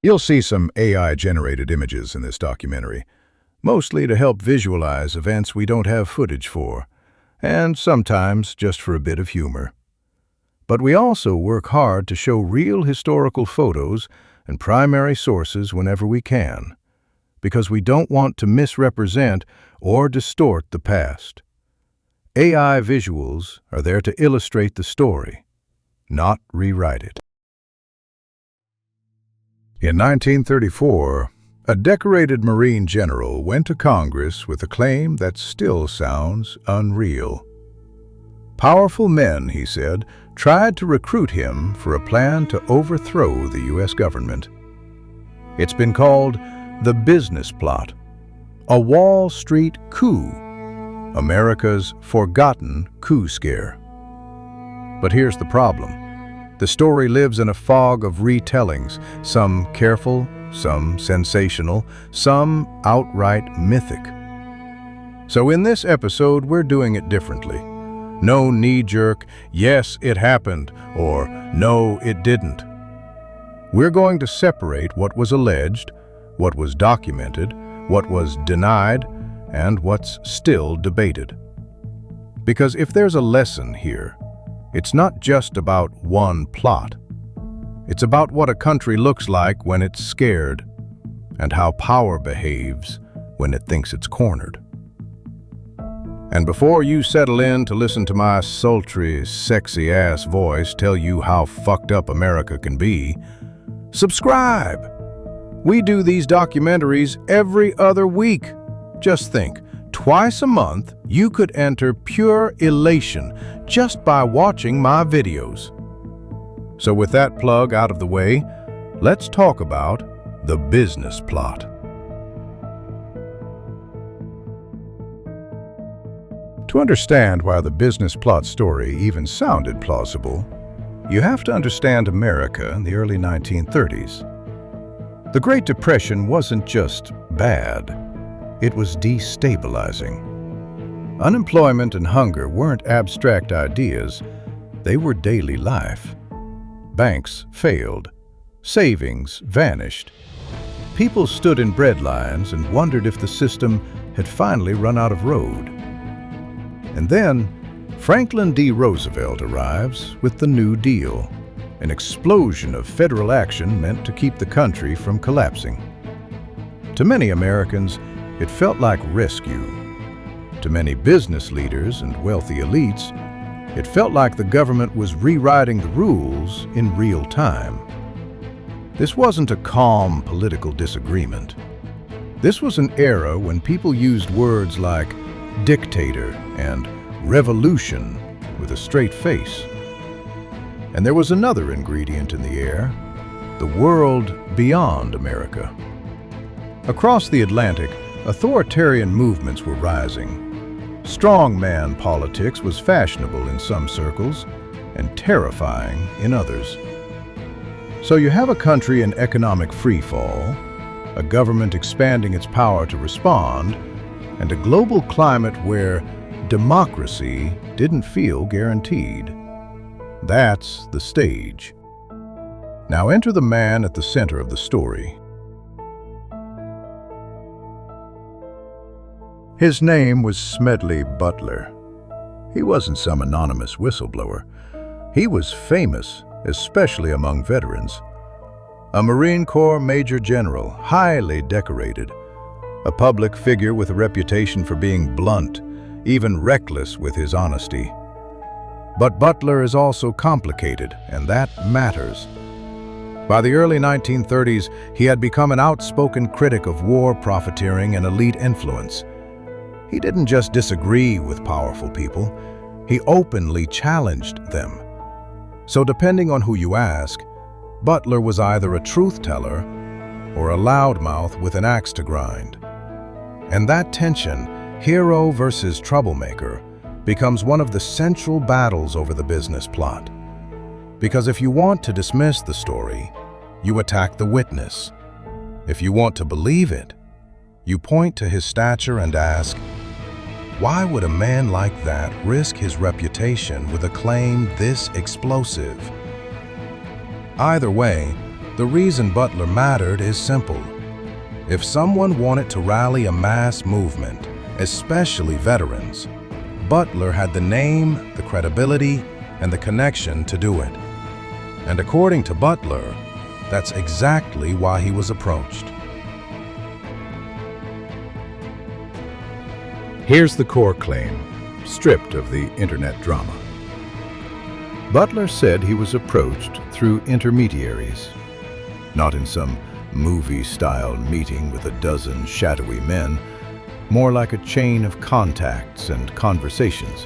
You'll see some AI-generated images in this documentary, mostly to help visualize events we don't have footage for, and sometimes just for a bit of humor. But we also work hard to show real historical photos and primary sources whenever we can, because we don't want to misrepresent or distort the past. AI visuals are there to illustrate the story, not rewrite it. In 1934, a decorated Marine general went to Congress with a claim that still sounds unreal. Powerful men, he said, tried to recruit him for a plan to overthrow the U.S. government. It's been called the business plot, a Wall Street coup, America's forgotten coup scare. But here's the problem. The story lives in a fog of retellings, some careful, some sensational, some outright mythic. So in this episode, we're doing it differently. No knee-jerk, yes, it happened, or no, it didn't. We're going to separate what was alleged, what was documented, what was denied, and what's still debated. Because if there's a lesson here, it's not just about one plot. It's about what a country looks like when it's scared, and how power behaves when it thinks it's cornered. And before you settle in to listen to my sultry, sexy-ass voice tell you how fucked up America can be, subscribe! We do these documentaries every other week. Just think, twice a month, you could enter pure elation just by watching my videos. So with that plug out of the way, let's talk about the business plot. To understand why the business plot story even sounded plausible, you have to understand America in the early 1930s. The Great Depression wasn't just bad, it was destabilizing. Unemployment and hunger weren't abstract ideas, they were daily life. Banks failed, savings vanished. People stood in bread lines and wondered if the system had finally run out of road. And then, Franklin D. Roosevelt arrives with the New Deal, an explosion of federal action meant to keep the country from collapsing. To many Americans, it felt like rescue. To many business leaders and wealthy elites, it felt like the government was rewriting the rules in real time. This wasn't a calm political disagreement. This was an era when people used words like dictator and revolution with a straight face. And there was another ingredient in the air, the world beyond America. Across the Atlantic, authoritarian movements were rising. Strongman politics was fashionable in some circles and terrifying in others. So you have a country in economic freefall, a government expanding its power to respond, and a global climate where democracy didn't feel guaranteed. That's the stage. Now enter the man at the center of the story. His name was Smedley Butler. He wasn't some anonymous whistleblower. He was famous, especially among veterans. A Marine Corps Major General, highly decorated. A public figure with a reputation for being blunt, even reckless with his honesty. But Butler is also complicated, and that matters. By the early 1930s, he had become an outspoken critic of war profiteering and elite influence. He didn't just disagree with powerful people, he openly challenged them. So depending on who you ask, Butler was either a truth-teller or a loudmouth with an axe to grind. And that tension, hero versus troublemaker, becomes one of the central battles over the business plot. Because if you want to dismiss the story, you attack the witness. If you want to believe it, you point to his stature and ask, why would a man like that risk his reputation with a claim this explosive? Either way, The reason Butler mattered is simple. If someone wanted to rally a mass movement, especially veterans, Butler had the name, the credibility, and the connection to do it. And according to Butler, that's exactly why he was approached. Here's the core claim, stripped of the internet drama. Butler said he was approached through intermediaries, not in some movie-style meeting with a dozen shadowy men, more like a chain of contacts and conversations.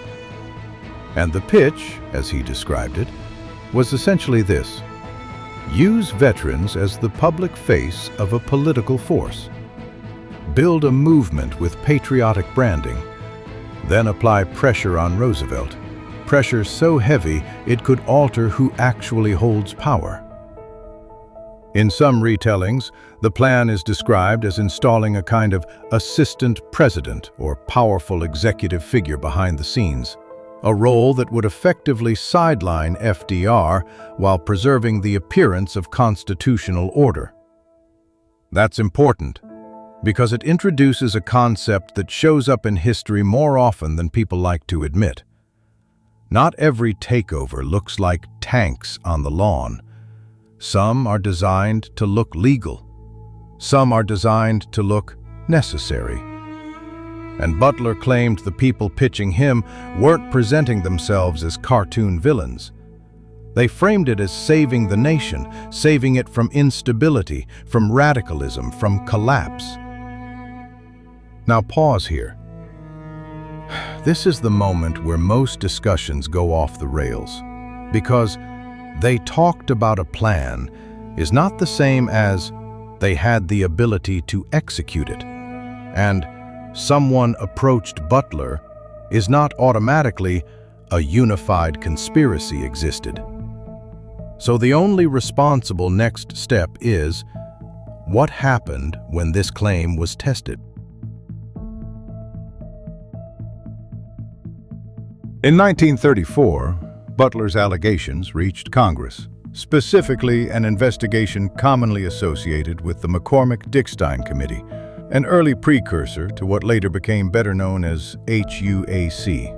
And the pitch, as he described it, was essentially this: use veterans as the public face of a political force. Build a movement with patriotic branding, then apply pressure on Roosevelt. Pressure so heavy it could alter who actually holds power. In some retellings, the plan is described as installing a kind of assistant president or powerful executive figure behind the scenes, a role that would effectively sideline FDR while preserving the appearance of constitutional order. That's important, because it introduces a concept that shows up in history more often than people like to admit. Not every takeover looks like tanks on the lawn. Some are designed to look legal. Some are designed to look necessary. And Butler claimed the people pitching him weren't presenting themselves as cartoon villains. They framed it as saving the nation, saving it from instability, from radicalism, from collapse. Now pause here. This is the moment where most discussions go off the rails, because they talked about a plan is not the same as they had the ability to execute it. And someone approached Butler is not automatically a unified conspiracy existed. So the only responsible next step is, what happened when this claim was tested? In 1934, Butler's allegations reached Congress, specifically an investigation commonly associated with the McCormack-Dickstein Committee, an early precursor to what later became better known as HUAC.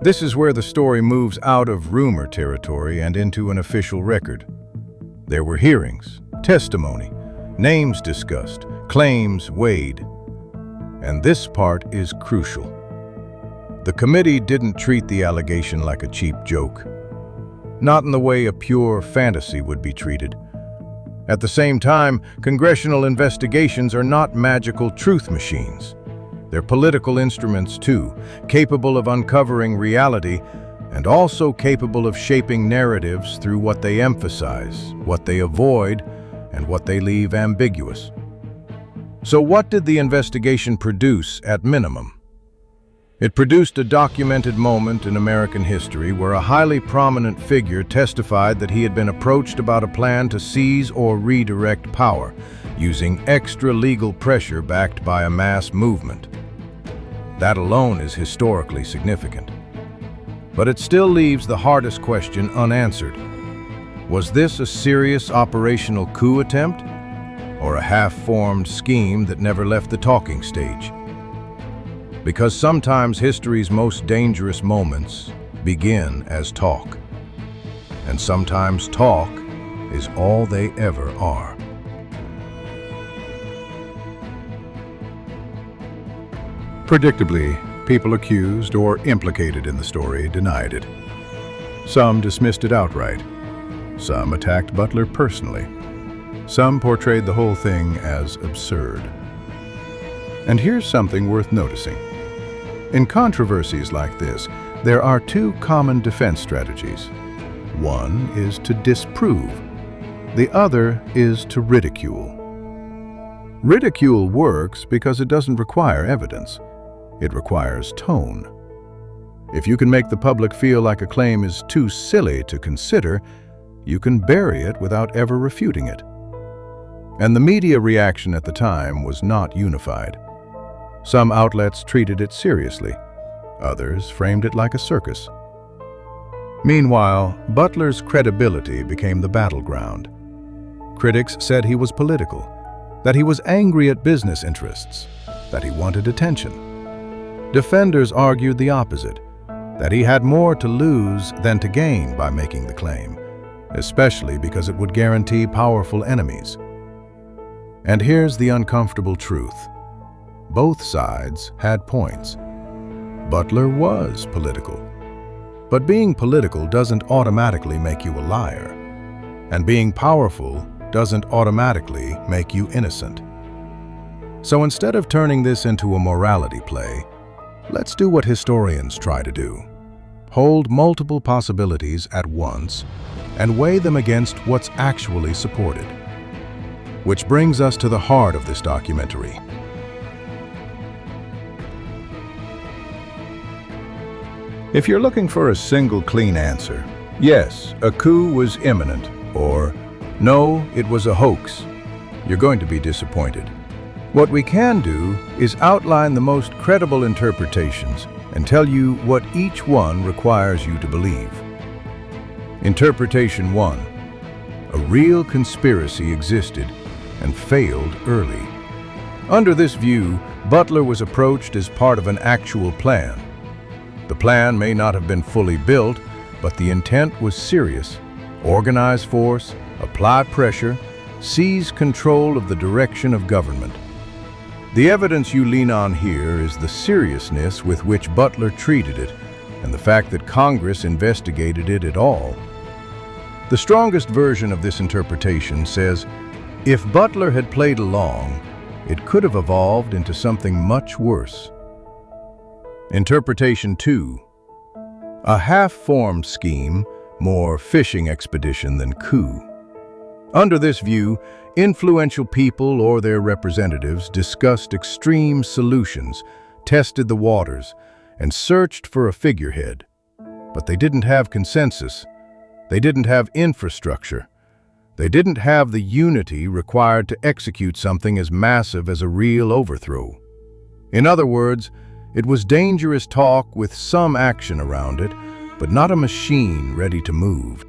This is where the story moves out of rumor territory and into an official record. There were hearings, testimony, names discussed, claims weighed. And this part is crucial. The committee didn't treat the allegation like a cheap joke, not in the way a pure fantasy would be treated. At the same time, congressional investigations are not magical truth machines. They're political instruments too, capable of uncovering reality and also capable of shaping narratives through what they emphasize, what they avoid, and what they leave ambiguous. So what did the investigation produce at minimum? It produced a documented moment in American history where a highly prominent figure testified that he had been approached about a plan to seize or redirect power, using extra legal pressure backed by a mass movement. That alone is historically significant. But it still leaves the hardest question unanswered. Was this a serious operational coup attempt, or a half-formed scheme that never left the talking stage? Because sometimes history's most dangerous moments begin as talk, and sometimes talk is all they ever are. Predictably, people accused or implicated in the story denied it. Some dismissed it outright. Some attacked Butler personally. Some portrayed the whole thing as absurd. And here's something worth noticing. In controversies like this, there are two common defense strategies. One is to disprove. The other is to ridicule. Ridicule works because it doesn't require evidence. It requires tone. If you can make the public feel like a claim is too silly to consider, you can bury it without ever refuting it. And the media reaction at the time was not unified. Some outlets treated it seriously. Others framed it like a circus. Meanwhile, Butler's credibility became the battleground. Critics said he was political, that he was angry at business interests, that he wanted attention. Defenders argued the opposite, that he had more to lose than to gain by making the claim, especially because it would guarantee powerful enemies. And here's the uncomfortable truth. Both sides had points. Butler was political. But being political doesn't automatically make you a liar. And being powerful doesn't automatically make you innocent. So instead of turning this into a morality play, let's do what historians try to do. Hold multiple possibilities at once and weigh them against what's actually supported. Which brings us to the heart of this documentary. If you're looking for a single clean answer, yes, a coup was imminent, or no, it was a hoax, you're going to be disappointed. What we can do is outline the most credible interpretations and tell you what each one requires you to believe. Interpretation 1. A real conspiracy existed and failed early. Under this view, Butler was approached as part of an actual plan. The plan may not have been fully built, but the intent was serious. Organize force, apply pressure, seize control of the direction of government. The evidence you lean on here is the seriousness with which Butler treated it and the fact that Congress investigated it at all. The strongest version of this interpretation says, if Butler had played along, it could have evolved into something much worse. Interpretation 2. A half-formed scheme, more fishing expedition than coup. Under this view, influential people or their representatives discussed extreme solutions, tested the waters, and searched for a figurehead. But they didn't have consensus. They didn't have infrastructure. They didn't have the unity required to execute something as massive as a real overthrow. In other words, it was dangerous talk with some action around it, but not a machine ready to move.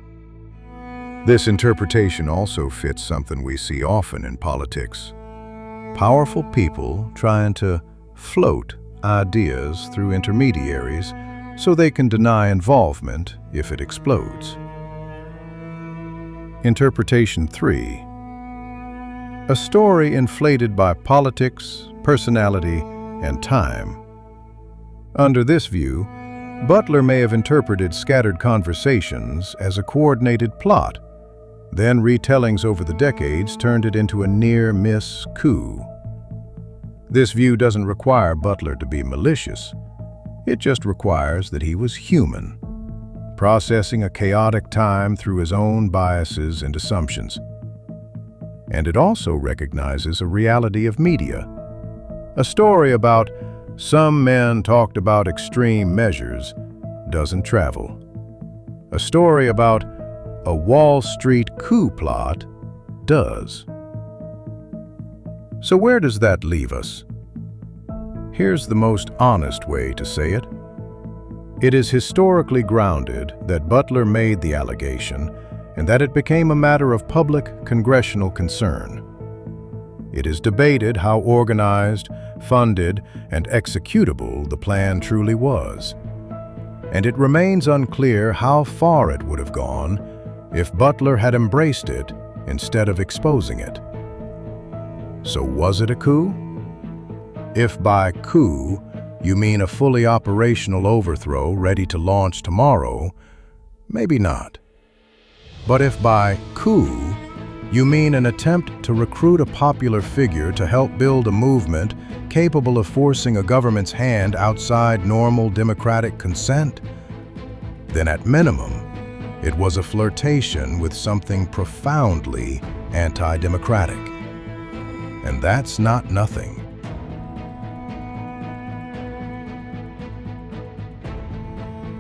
This interpretation also fits something we see often in politics. Powerful people trying to float ideas through intermediaries so they can deny involvement if it explodes. Interpretation 3. A story inflated by politics, personality, and time. Under this view, Butler may have interpreted scattered conversations as a coordinated plot. Then retellings over the decades turned it into a near-miss coup. This view doesn't require Butler to be malicious. It just requires that he was human, processing a chaotic time through his own biases and assumptions. And it also recognizes a reality of media. A story about some men talked about extreme measures doesn't travel. A story about a Wall Street coup plot does. So where does that leave us? Here's the most honest way to say it. It is historically grounded that Butler made the allegation and that it became a matter of public congressional concern. It is debated how organized, funded, and executable the plan truly was. And it remains unclear how far it would have gone if Butler had embraced it instead of exposing it. So was it a coup? If by coup you mean a fully operational overthrow ready to launch tomorrow, maybe not. But if by coup you mean an attempt to recruit a popular figure to help build a movement capable of forcing a government's hand outside normal democratic consent, then at minimum, it was a flirtation with something profoundly anti-democratic. And that's not nothing.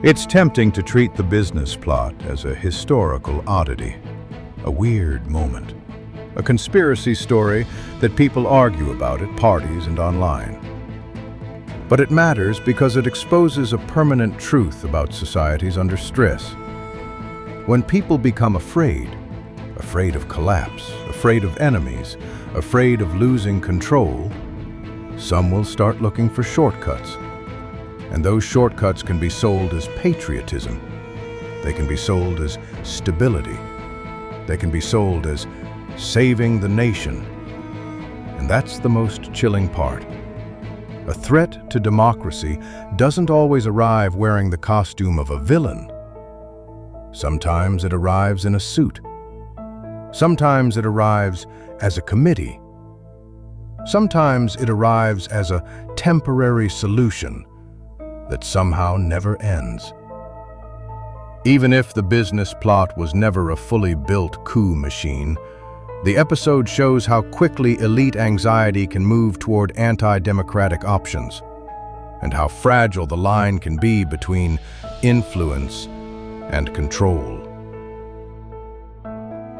It's tempting to treat the business plot as a historical oddity, a weird moment, a conspiracy story that people argue about at parties and online. But it matters because it exposes a permanent truth about societies under stress. When people become afraid of collapse, afraid of enemies, afraid of losing control, some will start looking for shortcuts. And those shortcuts can be sold as patriotism. They can be sold as stability. They can be sold as saving the nation. And that's the most chilling part. A threat to democracy doesn't always arrive wearing the costume of a villain. Sometimes it arrives in a suit. Sometimes it arrives as a committee. Sometimes it arrives as a temporary solution that somehow never ends. Even if the business plot was never a fully built coup machine, the episode shows how quickly elite anxiety can move toward anti-democratic options, and how fragile the line can be between influence and control.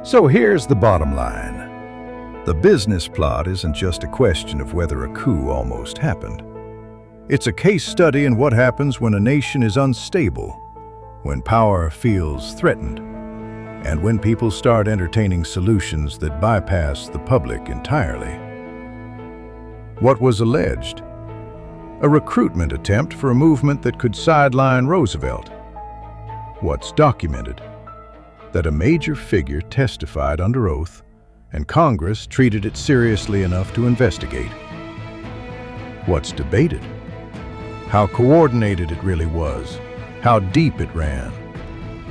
So here's the bottom line. The business plot isn't just a question of whether a coup almost happened. It's a case study in what happens when a nation is unstable, when power feels threatened, and when people start entertaining solutions that bypass the public entirely. What was alleged? A recruitment attempt for a movement that could sideline Roosevelt. What's documented? That a major figure testified under oath, and Congress treated it seriously enough to investigate. What's debated? How coordinated it really was, how deep it ran,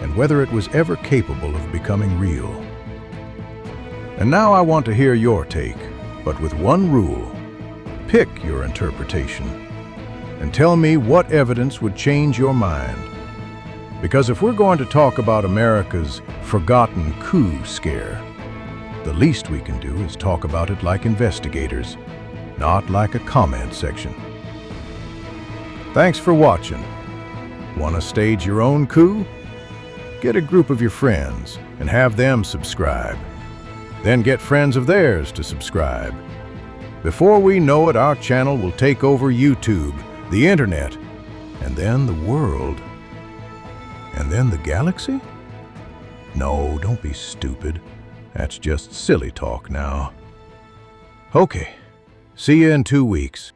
and whether it was ever capable of becoming real. And now I want to hear your take, but with one rule. Pick your interpretation, and tell me what evidence would change your mind. Because if we're going to talk about America's forgotten coup scare, the least we can do is talk about it like investigators, not like a comment section. Thanks for watching. Want to stage your own coup? Get a group of your friends and have them subscribe. Then get friends of theirs to subscribe. Before we know it, our channel will take over YouTube, the internet, and then the world. And then the galaxy? No, don't be stupid. That's just silly talk now. Okay, see you in 2 weeks.